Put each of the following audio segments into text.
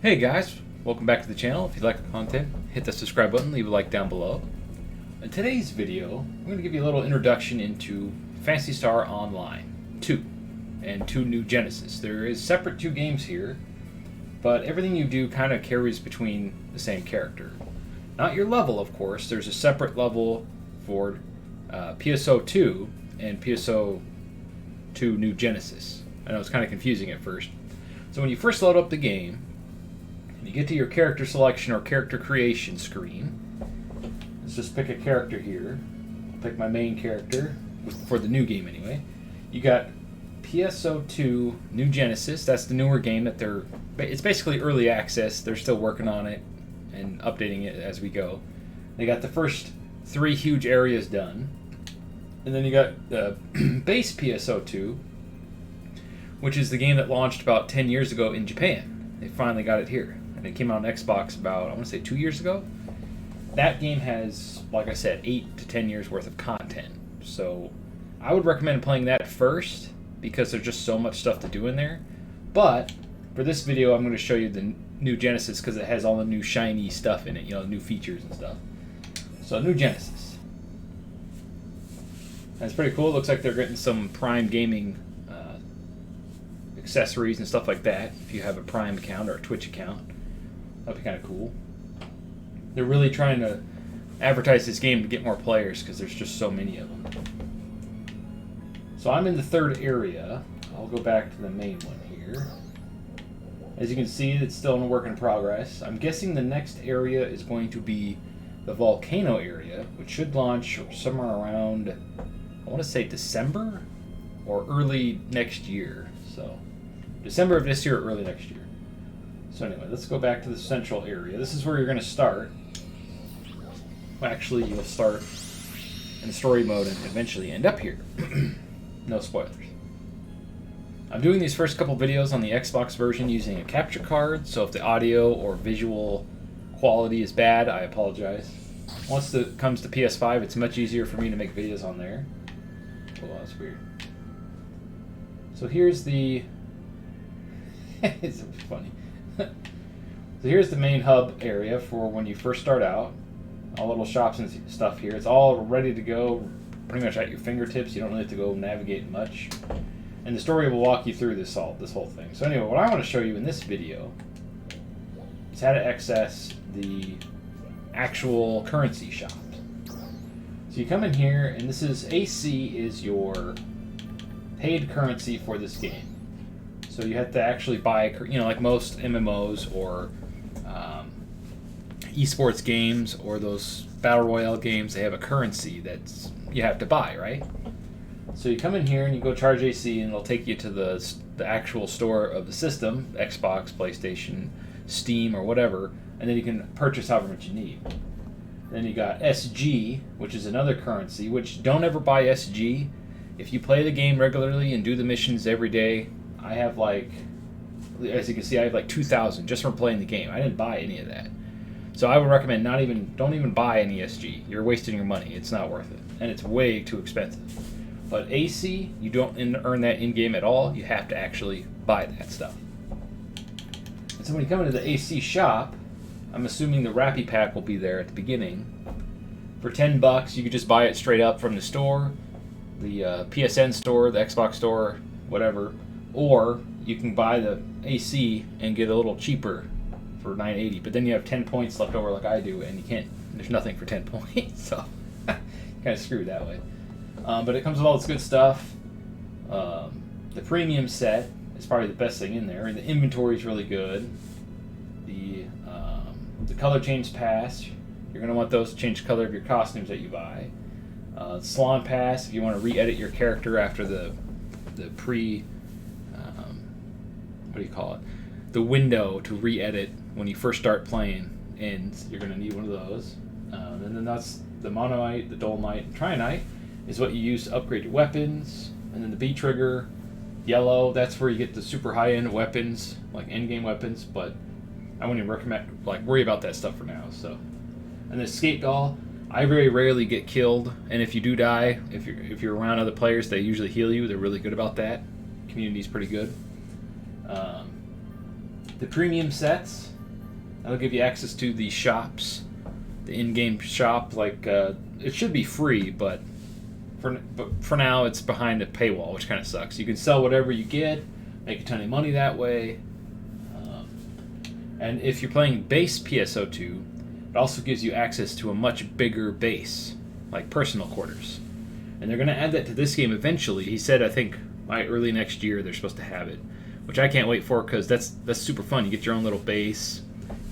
Hey guys, welcome back to the channel. If you like the content, hit the subscribe button, leave a like down below. In today's video, I'm going to give you a little introduction into Phantasy Star Online 2 and 2 New Genesis. There is separate 2 games here, but everything you do kind of carries between the same character. Not your level, of course. There's a separate level for PSO2 and PSO2 New Genesis. I know it's kind of confusing at first. So when you first load up the game, you get to your character selection or character creation screen. Let's just pick a character here. I'll pick my main character, for the new game anyway. You got PSO2 New Genesis. That's the newer game that it's basically early access. They're still working on it and updating it as we go. They got the first 3 huge areas done. And then you got the base PSO2, which is the game that launched about 10 years ago in Japan. They finally got it here. And it came out on Xbox about, I want to say 2 years ago. That game has, like I said, 8 to 10 years worth of content. So I would recommend playing that first because there's just so much stuff to do in there. But for this video, I'm going to show you the New Genesis because it has all the new shiny stuff in it, new features and stuff. So New Genesis. That's pretty cool. It looks like they're getting some Prime Gaming accessories and stuff like that if you have a Prime account or a Twitch account. That'd be kind of cool. They're really trying to advertise this game to get more players because there's just so many of them. So I'm in the 3rd area. I'll go back to the main one here. As you can see, it's still in a work in progress. I'm guessing the next area is going to be the volcano area, which should launch somewhere around, I want to say December or early next year. So December of this year or early next year. So anyway, let's go back to the central area. This is where you're going to start. Well, actually, you'll start in story mode and eventually end up here. No spoilers. I'm doing these first couple videos on the Xbox version using a capture card, so if the audio or visual quality is bad, I apologize. Once it comes to PS5, it's much easier for me to make videos on there. Oh, that's weird. So here's the... it's funny. So here's the main hub area for when you first start out. All little shops and stuff here. It's all ready to go, pretty much at your fingertips. You don't really have to go navigate much. And the story will walk you through this whole thing. So anyway, what I want to show you in this video is how to access the actual currency shop. So you come in here, and this is AC is your paid currency for this game. So you have to actually buy, like most MMOs or esports games or those battle royale games, they have a currency that you have to buy, right? So you come in here and you go charge AC, and it'll take you to the actual store of the system, Xbox, PlayStation, Steam, or whatever, and then you can purchase however much you need. Then you got SG, which is another currency, which don't ever buy SG. If you play the game regularly and do the missions every day, I have as you can see, I have 2,000 just from playing the game. I didn't buy any of that. So I would recommend don't even buy any SG. You're wasting your money. It's not worth it. And it's way too expensive. But AC, you don't earn that in-game at all. You have to actually buy that stuff. And so when you come into the AC shop, I'm assuming the Rappy Pack will be there at the beginning. For $10, you could just buy it straight up from the store, the PSN store, the Xbox store, whatever. Or you can buy the AC and get a little cheaper for $9.80, but then you have 10 points left over like I do, and you can't. There's nothing for 10 points, so kind of screwed that way. But it comes with all this good stuff. The premium set is probably the best thing in there, and the inventory is really good. The color change pass, you're going to want those to change the color of your costumes that you buy. Salon pass, if you want to re-edit your character after the what do you call it? The window to re-edit when you first start playing ends. You're going to need one of those. And then that's the Monomite, the Dolomite, and Trionite is what you use to upgrade your weapons. And then the B trigger, yellow, that's where you get the super high-end weapons, like endgame weapons, but I wouldn't even recommend, worry about that stuff for now. So, and the escape doll, I very rarely get killed, and if you do die, if you're around other players, they usually heal you. They're really good about that. Community's pretty good. The premium sets, That'll give you access to the shops, the in-game shop. Like it should be free, but for now it's behind a paywall, which kind of sucks. You can sell whatever you get, make a ton of money that way. And if you're playing base PSO2, it also gives you access to a much bigger base, like personal quarters. And they're going to add that to this game eventually. He said, I think, by early next year they're supposed to have it, which I can't wait for because that's super fun. You get your own little base,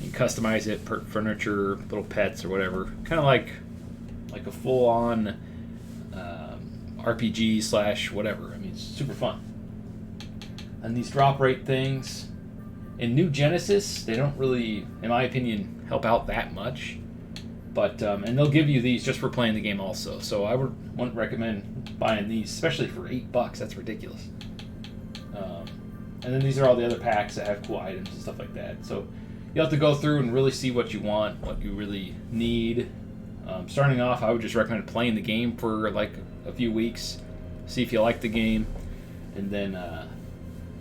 you can customize it, furniture, little pets or whatever. Kind of like a full-on RPG / whatever. I mean, it's super fun. And these drop rate things, in New Genesis, they don't really, in my opinion, help out that much. But and they'll give you these just for playing the game also. So I wouldn't recommend buying these, especially for $8. That's ridiculous. And then these are all the other packs that have cool items and stuff like that. So you'll have to go through and really see what you want, what you really need. Starting off, I would just recommend playing the game for like a few weeks, see if you like the game, and then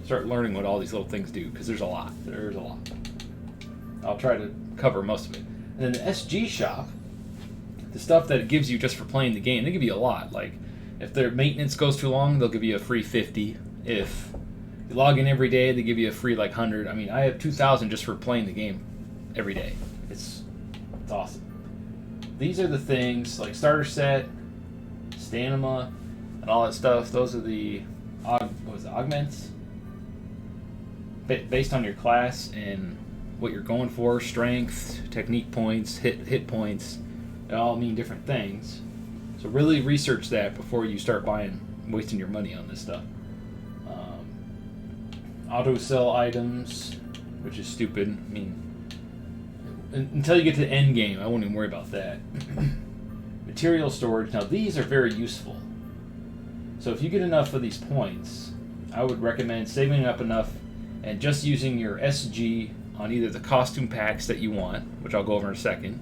start learning what all these little things do, because there's a lot. There's a lot. I'll try to cover most of it. And then the SG shop, the stuff that it gives you just for playing the game, they give you a lot. Like, if their maintenance goes too long, they'll give you a free 50. If you log in every day, they give you a free like 100. I mean, I have 2,000 just for playing the game every day. It's awesome. These are the things like starter set, stamina, and all that stuff. Those are the augments based on your class and what you're going for. Strength, technique points, hit points. They all mean different things. So really research that before you start wasting your money on this stuff. Auto sell items, which is stupid. I mean, until you get to the end game, I won't even worry about that. Material storage. Now these are very useful. So if you get enough of these points, I would recommend saving up enough and just using your SG on either the costume packs that you want, which I'll go over in a second,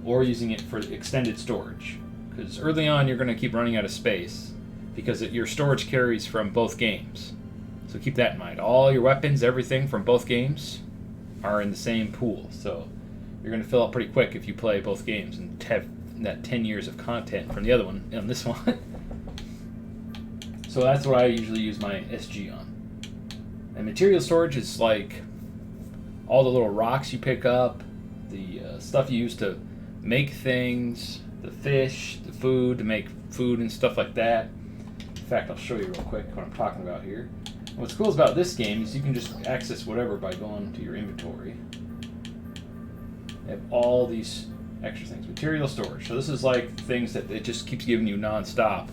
or using it for extended storage. Because early on you're going to keep running out of space because your storage carries from both games. So keep that in mind. All your weapons, everything from both games are in the same pool. So you're going to fill up pretty quick if you play both games and have that 10 years of content from the other one on this one. So that's what I usually use my SG on. And material storage is like all the little rocks you pick up, the stuff you use to make things, the fish, the food, to make food and stuff like that. In fact, I'll show you real quick what I'm talking about here. And what's cool about this game is you can just access whatever by going to your inventory. They have all these extra things. Material storage. So this is like things that it just keeps giving you non-stop.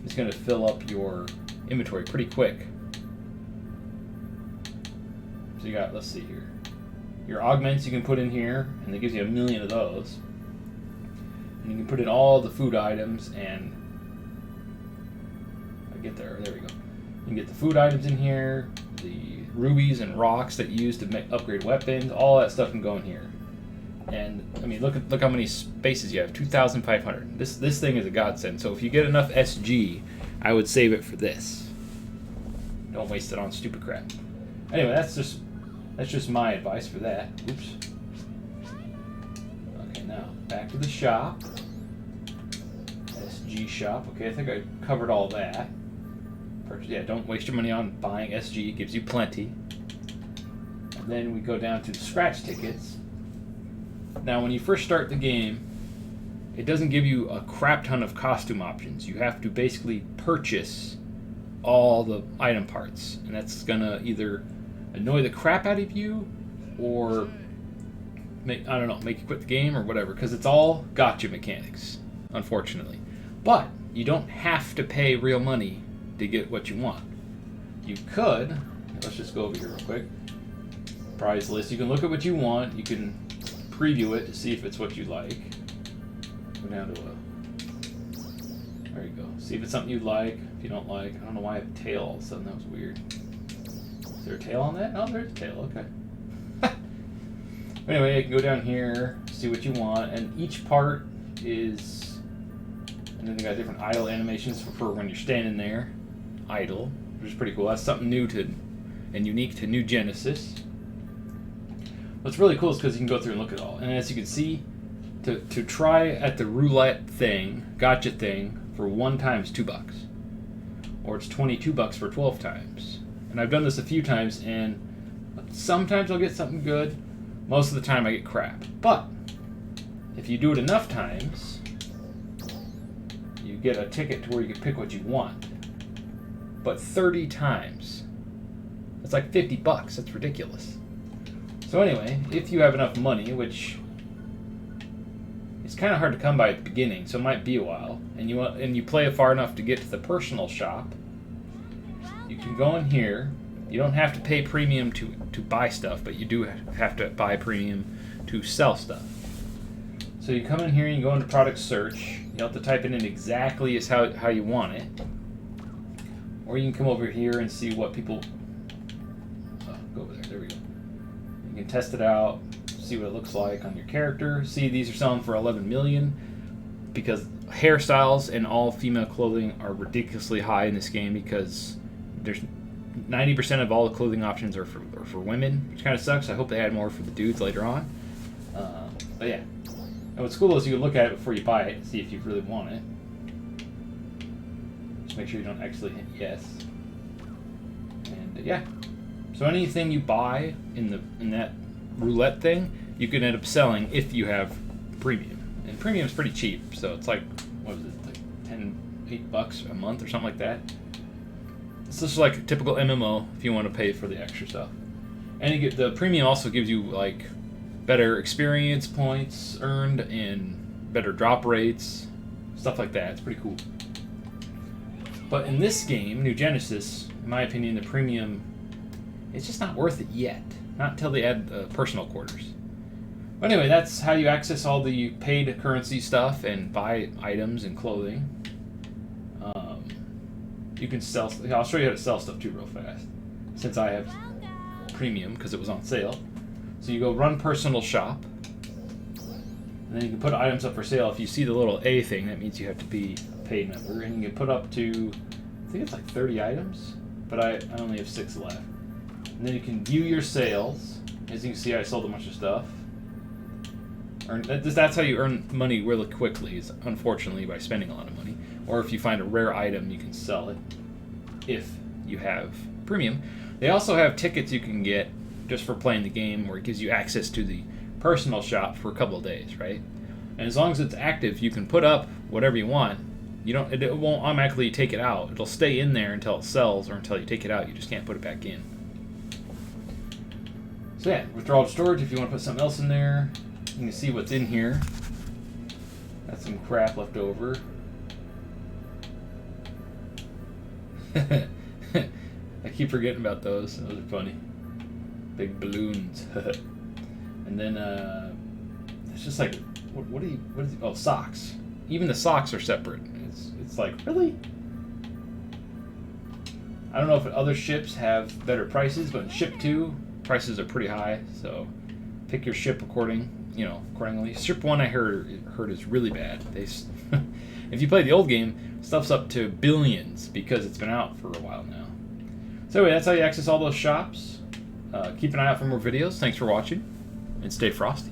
It's going to fill up your inventory pretty quick. So you got, let's see here, your augments you can put in here, and it gives you 1,000,000 of those. And you can put in all the food items, and there we go. You can get the food items in here, the rubies and rocks that you use to upgrade weapons, all that stuff can go in here. And I mean, look how many spaces you have, 2,500. This thing is a godsend. So if you get enough SG, I would save it for this. Don't waste it on stupid crap. Anyway, that's just my advice for that. Oops. Okay, now back to the shop. SG shop. Okay, I think I covered all that. Yeah, don't waste your money on buying SG. It gives you plenty. And then we go down to the scratch tickets. Now, when you first start the game, it doesn't give you a crap ton of costume options. You have to basically purchase all the item parts, and that's gonna either annoy the crap out of you or make you quit the game or whatever, because it's all gotcha mechanics, unfortunately. But you don't have to pay real money to get what you want. You could, let's just go over here real quick. Prize list. You can look at what you want. You can preview it to see if it's what you like. Go down to there you go. See if it's something you like. If you don't like, I don't know why I have a tail all of a sudden. That was weird. Is there a tail on that? No, there's a tail. Okay. Anyway, you can go down here, see what you want, and each part is, and then they got different idle animations for when you're standing there. Idle, which is pretty cool. That's something new to and unique to New Genesis. What's really cool is because you can go through and look at it all. And as you can see, to try at the roulette thing, gotcha thing, for 1 time is $2. Or it's $22 for 12 times. And I've done this a few times, and sometimes I'll get something good. Most of the time I get crap. But if you do it enough times, you get a ticket to where you can pick what you want. But 30 times, that's like $50. That's ridiculous. So anyway, if you have enough money, which it's kind of hard to come by at the beginning, so it might be a while, and you play it far enough to get to the personal shop, you can go in here. You don't have to pay premium to buy stuff, but you do have to buy premium to sell stuff. So you come in here and you go into product search. You have to type it in exactly as how you want it. Or you can come over here and see what people... go over there. There we go. You can test it out, see what it looks like on your character. See, these are selling for 11 million because hairstyles and all female clothing are ridiculously high in this game because there's 90% of all the clothing options are for women, which kind of sucks. I hope they add more for the dudes later on. But yeah. And what's cool is you can look at it before you buy it and see if you really want it. Just make sure you don't actually hit yes. And yeah. So anything you buy in that roulette thing, you can end up selling if you have premium. And premium's pretty cheap, so it's like, what was it, like $8 a month or something like that. It's just like a typical MMO if you want to pay for the extra stuff. And you get the premium also gives you like better experience points earned and better drop rates, stuff like that. It's pretty cool. But in this game, New Genesis, in my opinion, the premium, it's just not worth it yet. Not until they add personal quarters. But anyway, that's how you access all the paid currency stuff and buy items and clothing. You can sell. I'll show you how to sell stuff too real fast. Since I have premium because it was on sale. So you go run personal shop. And then you can put items up for sale. If you see the little A thing, that means you have to be a paid member. And you can put up to, I think it's like 30 items. But I only have 6 left. And then you can view your sales. As you can see, I sold a bunch of stuff. That's how you earn money really quickly, is unfortunately by spending a lot of money. Or if you find a rare item, you can sell it if you have premium. They also have tickets you can get just for playing the game where it gives you access to the personal shop for a couple of days, right? And as long as it's active, you can put up whatever you want. It won't automatically take it out. It'll stay in there until it sells or until you take it out. You just can't put it back in. So yeah, withdrawal to storage if you want to put something else in there. You can see what's in here. Got some crap left over. I keep forgetting about those. Those are funny. Big balloons. And then it's just like, what is it? Oh, socks. Even the socks are separate. It's like, really? I don't know if other ships have better prices, but in ship 2, prices are pretty high. So pick your ship accordingly. Ship 1 I heard is really bad. If you play the old game, stuff's up to billions because it's been out for a while now. So anyway, that's how you access all those shops. Keep an eye out for more videos. Thanks for watching, and stay frosty.